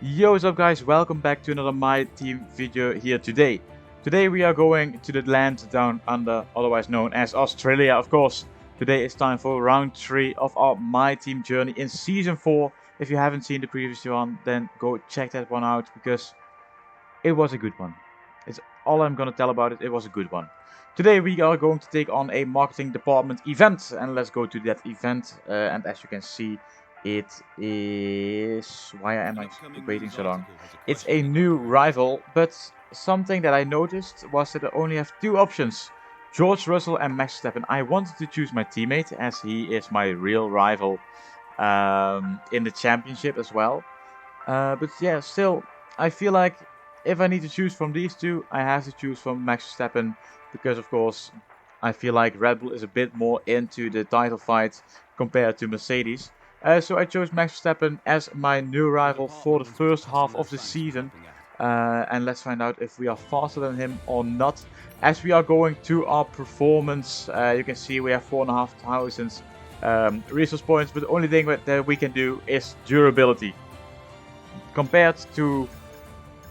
Yo, what's up guys, welcome back to another MyTeam video here today. Today we are going to the land down under, otherwise known as Australia, of course. Today it's time for round 3 of our MyTeam journey in Season 4. If you haven't seen the previous one, then go check that one out because it was a good one. It's all I'm gonna tell about it, it was a good one. Today we are going to take on a marketing department event, and let's go to that event. And as you can see, it is... Why am I waiting so long? It's a new rival, but something that I noticed was that I only have two options. George Russell and Max Verstappen. I wanted to choose my teammate as he is my real rival in the championship as well. But yeah, still, I feel like if I need to choose from these two, I have to choose from Max Verstappen because, of course, I feel like Red Bull is a bit more into the title fight compared to Mercedes. So I chose Max Verstappen as my new rival for the first half of the season. And let's find out if we are faster than him or not. As we are going to our performance, you can see we have 4,500 resource points, but the only thing that we can do is durability. Compared to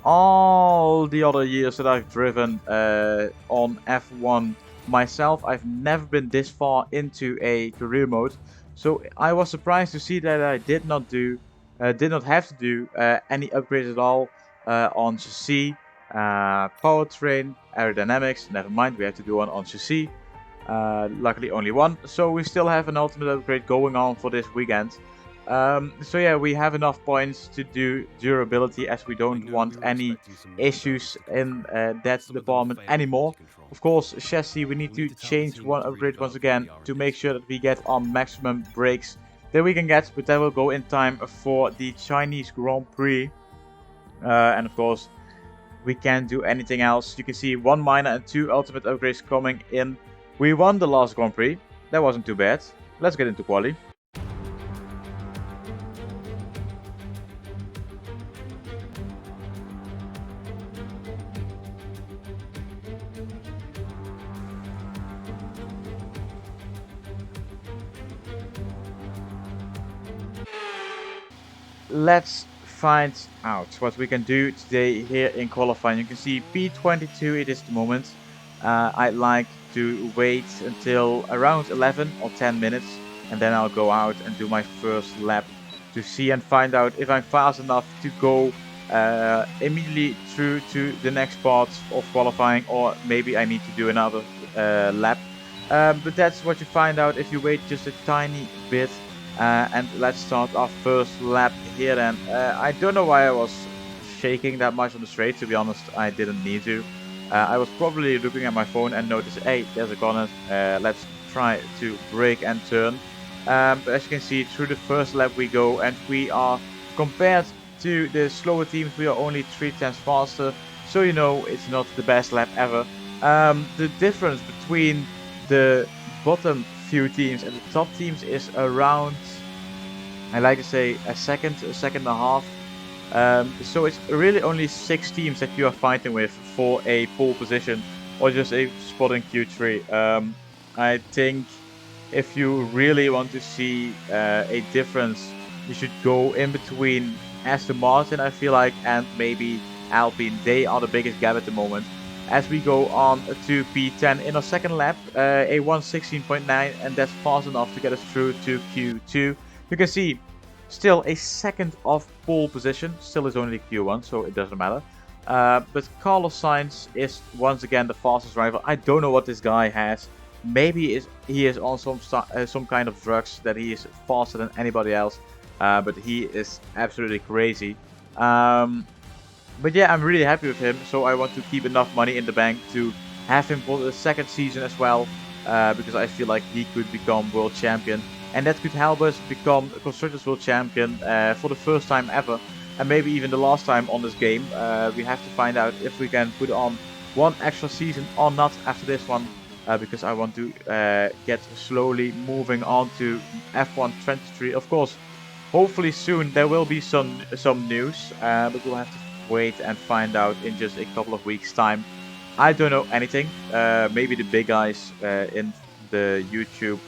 all the other years that I've driven on F1 myself, I've never been this far into a career mode. So I was surprised to see that I did not have to do any upgrades at all on chassis, powertrain, aerodynamics. Never mind, we have to do one on chassis. Luckily only one, so we still have an ultimate upgrade going on for this weekend. So yeah, we have enough points to do durability as we don't want any issues in that department anymore. Of course, chassis, we need to change one upgrade once again to make sure that we get our maximum brakes that we can get, but that will go in time for the Chinese Grand Prix. And of course, we can't do anything else. You can see one minor and two ultimate upgrades coming in. We won the last Grand Prix. That wasn't too bad. Let's get into quali. Let's find out what we can do today here in qualifying. You can see P22 it is the moment. I'd like to wait until around 11 or 10 minutes and then I'll go out and do my first lap to see and find out if I'm fast enough to go immediately through to the next part of qualifying, or maybe I need to do another lap. But that's what you find out if you wait just a tiny bit. And let's start our first lap here then. I don't know why I was shaking that much on the straight, to be honest. I didn't need to. I was probably looking at my phone and noticed, hey, there's a corner. Let's try to brake and turn. But as you can see, through the first lap we go, and we are, compared to the slower teams, we are only 3 tenths faster. So you know, it's not the best lap ever. The difference between the bottom few teams and the top teams is around, I like to say, a second and a half. So it's really only 6 teams that you are fighting with for a pole position or just a spot in Q3. I think if you really want to see a difference, you should go in between Aston Martin, I feel like, and maybe Alpine. They are the biggest gap at the moment. As we go on to P10 in our second lap, a 1:16.9, and that's fast enough to get us through to Q2. You can see still a second of pole position, still is only Q1, so it doesn't matter. But Carlos Sainz is once again the fastest driver. I don't know what this guy has. Maybe he is on some kind of drugs that he is faster than anybody else. But he is absolutely crazy. But yeah, I'm really happy with him, so I want to keep enough money in the bank to have him for the second season as well, because I feel like he could become world champion, and that could help us become a Constructors World Champion for the first time ever, and maybe even the last time on this game. We have to find out if we can put on one extra season or not after this one, because I want to get slowly moving on to F1 23. Of course, hopefully soon there will be some news, but we'll have to wait and find out in just a couple of weeks time. I don't know anything. Maybe the big guys in the YouTube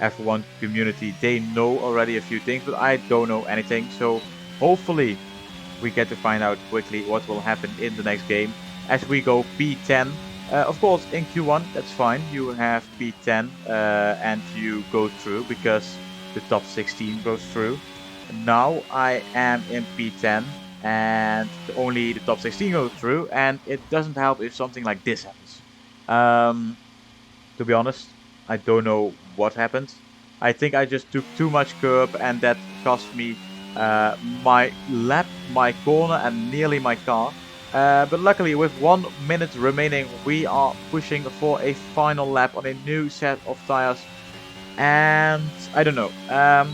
F1 community, they know already a few things, but I don't know anything. So hopefully we get to find out quickly what will happen in the next game as we go P10. Of course, in Q1, that's fine. You have P10 and you go through because the top 16 goes through. Now I am in P10 and only the top 16 goes through, and it doesn't help if something like this happens. To be honest, I don't know what happened. I think I just took too much curb and that cost me my lap, my corner and nearly my car. But luckily with 1 minute remaining we are pushing for a final lap on a new set of tires. And I don't know,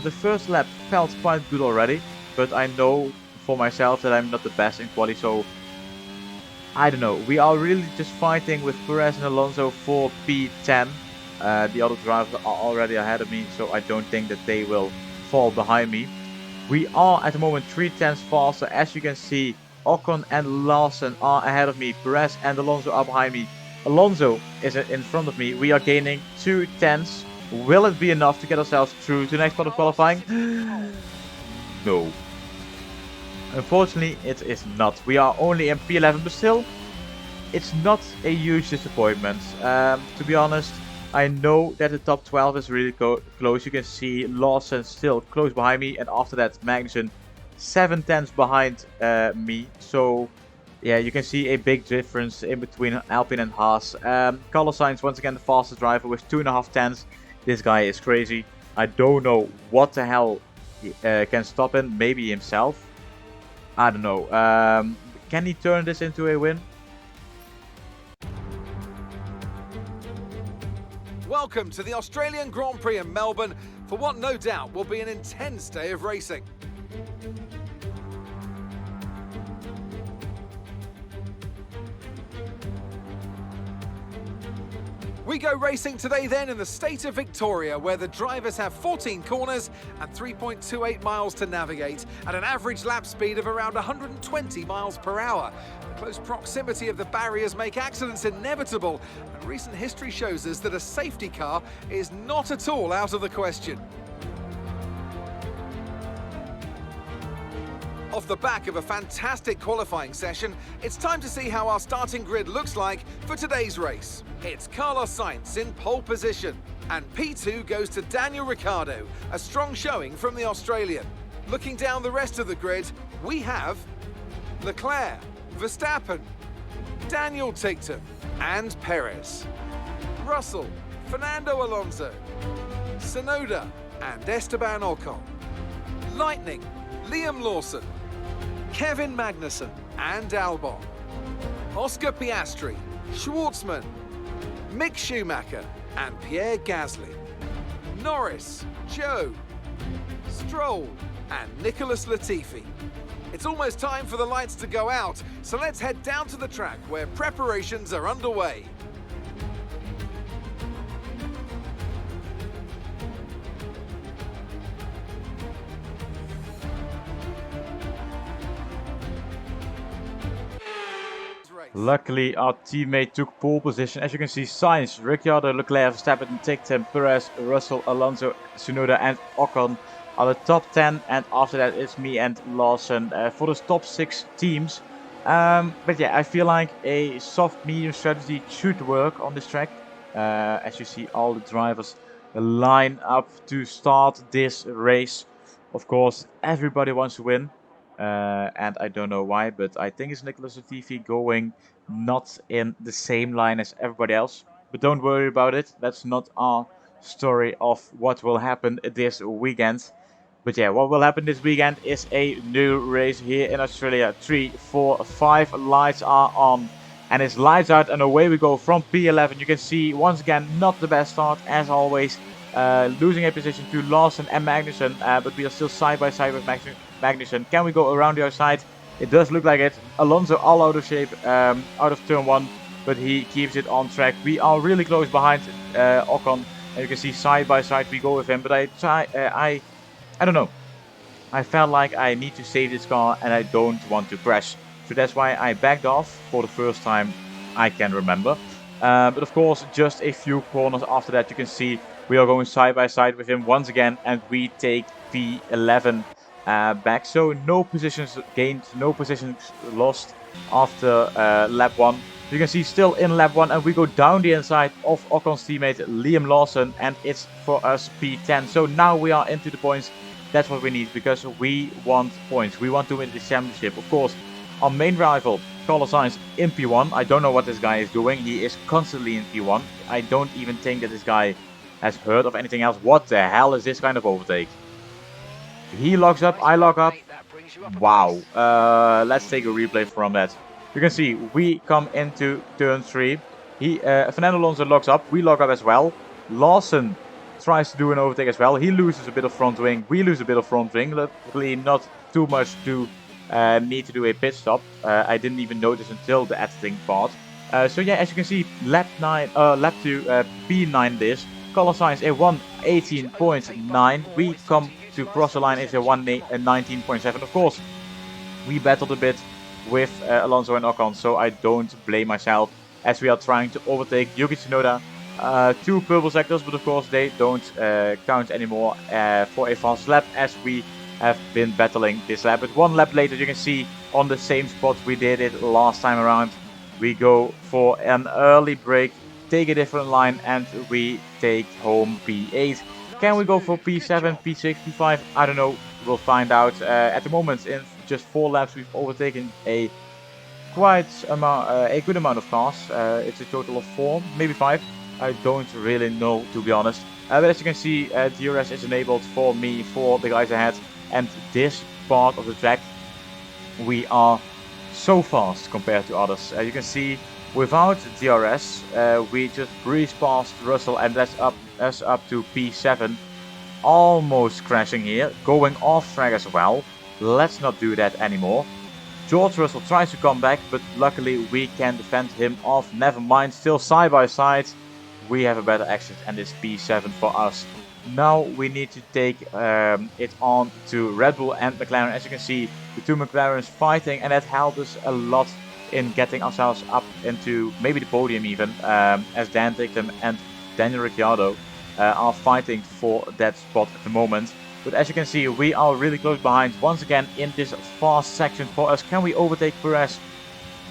the first lap felt quite good already, but I know for myself that I'm not the best in quali, so I don't know. We are really just fighting with Perez and Alonso for P10. The other drivers are already ahead of me, so I don't think that they will fall behind me. We are at the moment 3/10 faster. As you can see, Ocon and Lawson are ahead of me. Perez and Alonso are behind me. Alonso is in front of me. We are gaining 2/10. Will it be enough to get ourselves through to the next part of qualifying? No. Unfortunately, it is not. We are only in P11, but still, it's not a huge disappointment. To be honest, I know that the top 12 is really close. You can see Lawson still close behind me, and after that, Magnussen 7/10 behind me. So, yeah, you can see a big difference in between Alpine and Haas. Carlos Sainz, once again, the fastest driver with 2.5 tenths. This guy is crazy. I don't know what the hell can stop him. Maybe himself. I don't know. Can he turn this into a win? Welcome to the Australian Grand Prix in Melbourne for what no doubt will be an intense day of racing. We go racing today then in the state of Victoria, where the drivers have 14 corners and 3.28 miles to navigate at an average lap speed of around 120 miles per hour. The close proximity of the barriers make accidents inevitable, and recent history shows us that a safety car is not at all out of the question. Off the back of a fantastic qualifying session, it's time to see how our starting grid looks like for today's race. It's Carlos Sainz in pole position, and P2 goes to Daniel Ricciardo, a strong showing from the Australian. Looking down the rest of the grid, we have Leclerc, Verstappen, Daniel Tickton, and Perez, Russell, Fernando Alonso, Tsunoda, and Esteban Ocon, Lightning, Liam Lawson, Kevin Magnussen and Albon, Oscar Piastri, Schwartzman, Mick Schumacher and Pierre Gasly, Norris, Joe, Stroll and Nicholas Latifi. It's almost time for the lights to go out, so let's head down to the track where preparations are underway. Luckily, our teammate took pole position. As you can see, Sainz, Ricciardo, Leclerc, Verstappen, Tickton, Perez, Russell, Alonso, Tsunoda and Ocon are the top 10. And after that, it's me and Lawson for the top 6 teams. But yeah, I feel like a soft-medium strategy should work on this track. As you see, all the drivers line up to start this race. Of course, everybody wants to win. And I don't know why, but I think it's Nicholas Latifi going not in the same line as everybody else. But don't worry about it. That's not our story of what will happen this weekend. But yeah, what will happen this weekend is a new race here in Australia. 3, 4, 5 lights are on. And it's lights out and away we go from P11. You can see, once again, not the best start as always. Losing a position to Lawson and Magnussen, but we are still side by side with Magnussen. Can we go around the outside? It does look like it. Alonso all out of shape, out of turn 1, but he keeps it on track. We are really close behind Ocon, and you can see side by side we go with him. But I don't know. I felt like I need to save this car and I don't want to crash. So that's why I backed off for the first time I can remember. But of course, just a few corners after that, you can see we are going side by side with him once again, and we take P11. back. So no positions gained, no positions lost after lap 1. You can see still in lap 1, and we go down the inside of Ocon's teammate Liam Lawson, and it's for us P10. So now we are into the points. That's what we need, because we want points. We want to win the championship. Of course, our main rival, Carlos Sainz, in P1. I don't know what this guy is doing. He is constantly in P1. I don't even think that this guy has heard of anything else. What the hell is this kind of overtake? He locks up, I lock up. Wow. Let's take a replay from that. You can see we come into turn 3. Fernando Alonso locks up. We lock up as well. Lawson tries to do an overtake as well. He loses a bit of front wing. We lose a bit of front wing. Luckily, not too much to need to do a pit stop. I didn't even notice until the editing part. So yeah, as you can see, lap 2, P9 this. Carlos Sainz a 118.9. We come to cross the line is a 119.7. Of course, we battled a bit with Alonso and Ocon, so I don't blame myself as we are trying to overtake Yuki Tsunoda. 2 purple sectors, but of course they don't count anymore for a fast lap, as we have been battling this lap. But 1 lap later, you can see on the same spot we did it last time around. We go for an early break, take a different line, and we take home P8. Can we go for P7, P6, P5? I don't know. We'll find out. At the moment, in just 4 laps, we've overtaken a good amount of cars. It's a total of 4, maybe 5. I don't really know, to be honest. But as you can see, DRS is enabled for me, for the guys ahead. And this part of the track, we are so fast compared to others. You can see, without DRS, we just breeze past Russell, and that's us up to P7. Almost crashing here, going off track as well. Let's not do that anymore. George Russell tries to come back, but luckily we can defend him off. Never mind, still side by side. We have a better exit, and it's P7 for us. Now we need to take it on to Red Bull and McLaren. As you can see, the 2 McLarens fighting, and that helped us a lot in getting ourselves up into maybe the podium even, as Dan Tickton and Daniel Ricciardo are fighting for that spot at the moment. But as you can see, we are really close behind once again in this fast section for us. Can we overtake Perez?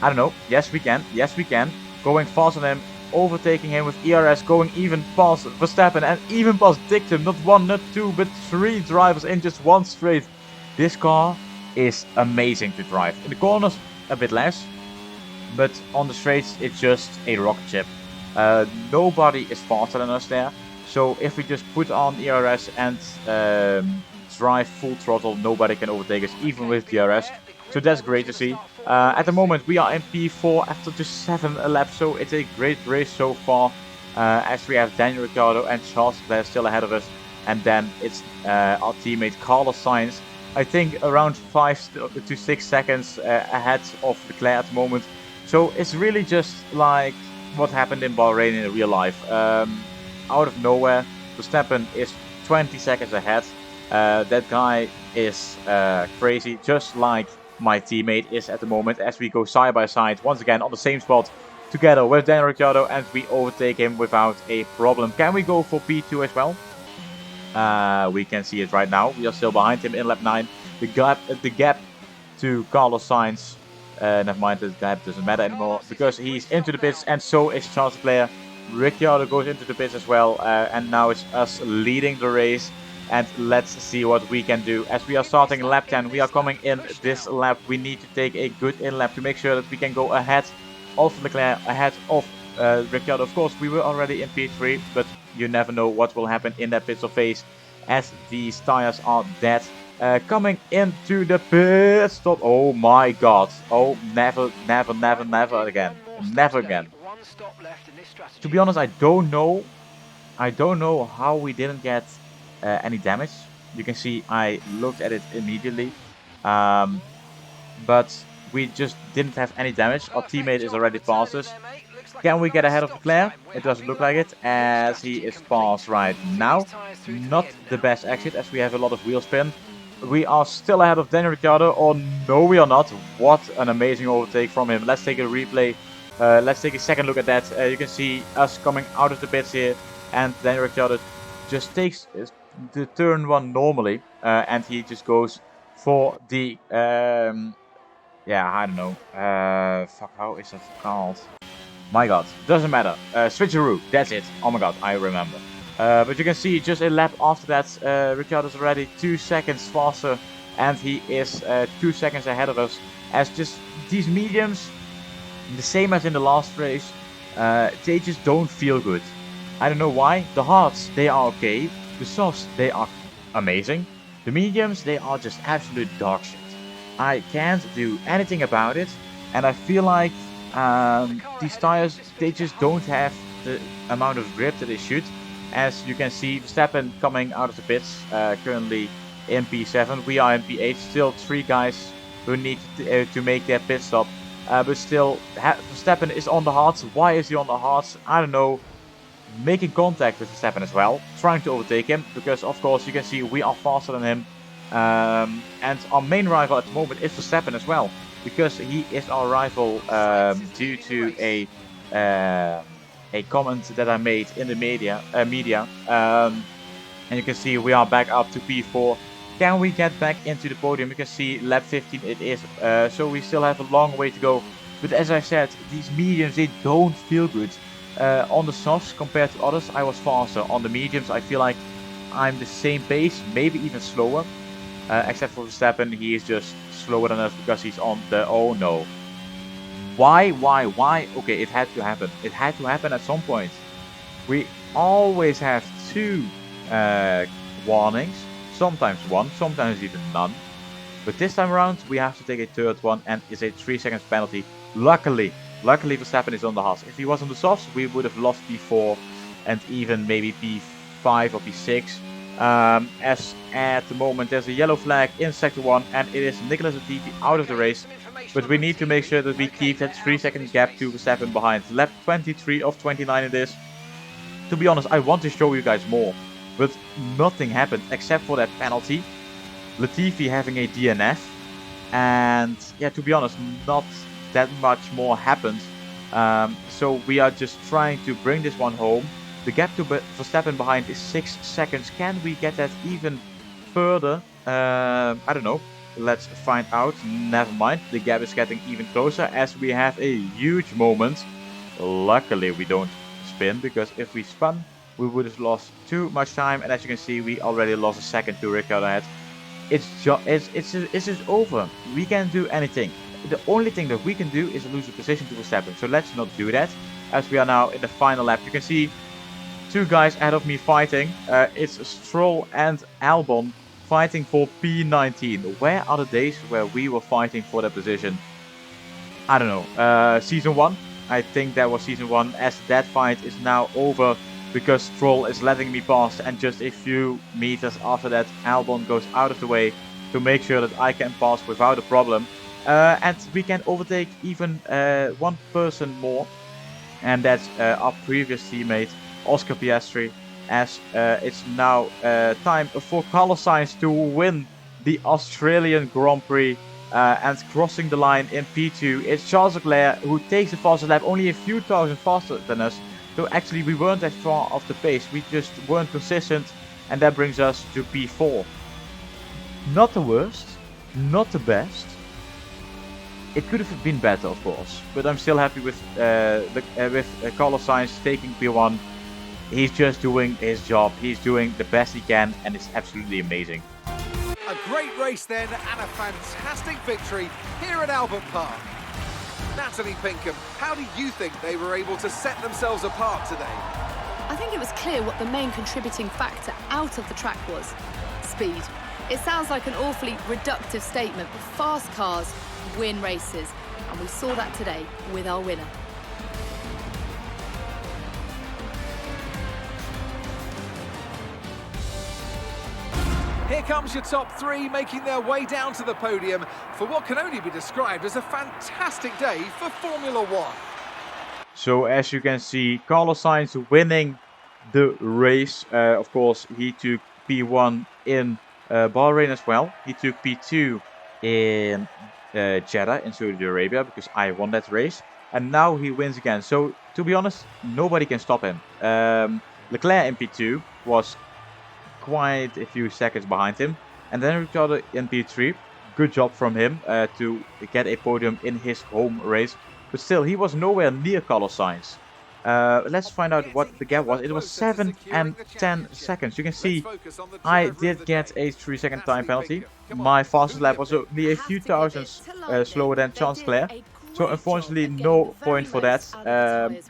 I don't know. Yes, we can. Yes, we can. Going faster than him, overtaking him with ERS, going even past Verstappen and even past Dictum. Not 1, not 2, but 3 drivers in just 1 straight. This car is amazing to drive. In the corners, a bit less. But on the straights, it's just a rocket ship. Nobody is faster than us there. So if we just put on ERS and drive full throttle, nobody can overtake us, even with DRS. So that's great to see. At the moment, we are in P4 after just 7 laps, so it's a great race so far. As we have Daniel Ricciardo and Charles Leclerc still ahead of us. And then it's our teammate Carlos Sainz, I think around 5 to 6 seconds ahead of Leclerc at the moment. So it's really just like what happened in Bahrain in real life. Out of nowhere, Verstappen is 20 seconds ahead. That guy is crazy, just like my teammate is at the moment, as we go side by side once again on the same spot together with Daniel Ricciardo, and we overtake him without a problem. Can we go for P2 as well? We can see it right now. We are still behind him in lap 9. The gap to Carlos Sainz, never mind, the gap doesn't matter anymore because he's into the pits, and so is Charles Leclerc. Ricciardo goes into the pits as well, and now it's us leading the race. And let's see what we can do. As we are starting lap 10, we are coming in this lap. We need to take a good in lap to make sure that we can go ahead of Leclerc, ahead of Ricciardo. Of course, we were already in P3, but you never know what will happen in that pit stop phase, as these tires are dead. Coming into the pit stop. Oh my god. Oh, never, never, never, never again. Never again. To be honest, I don't know how we didn't get any damage. You can see I looked at it immediately, but we just didn't have any damage. Our teammate is already past us. Can we get ahead of Leclerc? It doesn't look like it, as he is past right now. Not the best exit, as we have a lot of wheel spin. We are still ahead of Daniel Ricciardo, or no we are not. What an amazing overtake from him. Let's take a replay. Let's take a second look at that. You can see us coming out of the pits here, and Daniel Ricciardo just takes the turn 1 normally, and he just goes for the yeah, I don't know. Fuck, how is that called? My god, doesn't matter. Switcheroo, that's it. Oh my god, I remember. But you can see just a lap after that, Ricciardo's already 2 seconds faster, and he is 2 seconds ahead of us. As just these mediums, the same as in the last race, they just don't feel good. I don't know why. The hards, they are okay. The softs, they are amazing. The mediums, they are just absolute dog shit. I can't do anything about it, and I feel like these tires, they just don't have the amount of grip that they should. As you can see, Verstappen coming out of the pits, currently in P7. We are in P8, still 3 guys who need to make their pit stop. But still, Verstappen is on the hards. Why is he on the hards? I don't know. Making contact with Verstappen as well, trying to overtake him, because of course you can see we are faster than him. And our main rival at the moment is Verstappen as well, because he is our rival due to a comment that I made in the media. And you can see we are back up to P4. Can we get back into the podium? You can see lap 15 it is, so we still have a long way to go. But as I said, these mediums, they don't feel good. On the softs compared to others, I was faster. On the mediums, I feel like I'm the same pace, maybe even slower. Except for Verstappen, he is just slower than us because he's on the... Oh no. Why? Okay, it had to happen. It had to happen at some point. We always have 2 warnings. Sometimes 1, sometimes even none. But this time around, we have to take a 3rd one, and it's a 3 seconds penalty. Luckily Verstappen is on the hards. If he was on the softs, we would have lost P4 and even maybe P5 or P6. As at the moment, there's a yellow flag in sector 1, and it is Nicholas Latifi out of the race. But we need to make sure that we keep that 3 second gap to Verstappen behind. Lap 23 of 29 it is. To be honest, I want to show you guys more, but nothing happened except for that penalty. Latifi having a DNF, and yeah, to be honest, not that much more happened. So we are just trying to bring this one home. The gap to Verstappen behind is 6 seconds. Can we get that even further? I don't know. Let's find out. Never mind. The gap is getting even closer as we have a huge moment. Luckily we don't spin, because if we spun, we would have lost too much time. And as you can see, we already lost a second to Ricciardo ahead. It's just over. We can't do anything. The only thing that we can do is lose a position to Verstappen. So let's not do that, as we are now in the final lap. You can see 2 guys ahead of me fighting. It's Stroll and Albon fighting for P19. Where are the days where we were fighting for that position? I don't know. Season 1? I think that was Season 1, as that fight is now over because Stroll is letting me pass, and just a few meters after that, Albon goes out of the way to make sure that I can pass without a problem. And we can overtake even 1 person more, and that's our previous teammate, Oscar Piastri, as it's now time for Carlos Sainz to win the Australian Grand Prix. And crossing the line in P2, it's Charles Leclerc who takes the fastest lap, only a few thousand faster than us. So actually we weren't that far off the pace, we just weren't consistent, and that brings us to P4. Not the worst, not the best. It could have been better, of course, but I'm still happy with Carlos Sainz taking P1. He's just doing his job, he's doing the best he can, and it's absolutely amazing. A great race then, and a fantastic victory here at Albert Park. Natalie Pinkham, how do you think they were able to set themselves apart today? I think it was clear what the main contributing factor out of the track was: speed. It sounds like an awfully reductive statement, but fast cars win races, and we saw that today with our winner. Here comes your top 3 making their way down to the podium for what can only be described as a fantastic day for Formula 1. So as you can see, Carlos Sainz winning the race. Of course, he took P1 in Bahrain as well. He took P2 in Jeddah in Saudi Arabia, because I won that race. And now he wins again. So to be honest, nobody can stop him. Leclerc in P2 was quite a few seconds behind him, and then Ricciardo in P3, good job from him to get a podium in his home race. But still, he was nowhere near Carlos Sainz. Let's find out what the gap was. It was 7 and 10 seconds. You can see I did get a 3-second time penalty. My fastest lap was only a few thousandths slower than Chancellor. So unfortunately no point for that,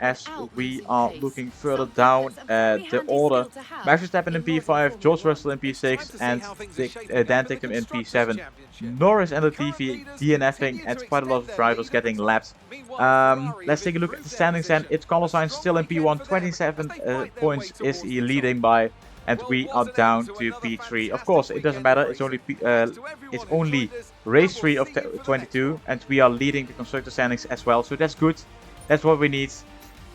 as we are looking further down the order. Max Verstappen in P5, George Russell in P6, and Dan Ticktum in P7. Norris and Latifi DNFing, and quite a lot of drivers getting lapped. Let's take a look at the standings, and it's Carlos Sainz still in P1, 27 points is he leading by. And we are down to P3. Of course, it doesn't matter. It's only race 3 of 22, and we are leading the constructor standings as well. So that's good. That's what we need.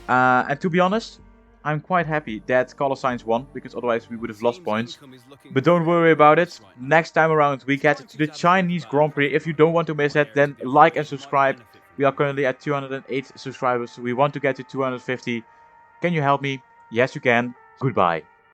And to be honest, I'm quite happy that Carlos Sainz won, because otherwise we would have lost points. But don't worry about it. Next time around, we get to the Chinese Grand Prix. If you don't want to miss it, then like and subscribe. We are currently at 208 subscribers. So we want to get to 250. Can you help me? Yes, you can. Goodbye.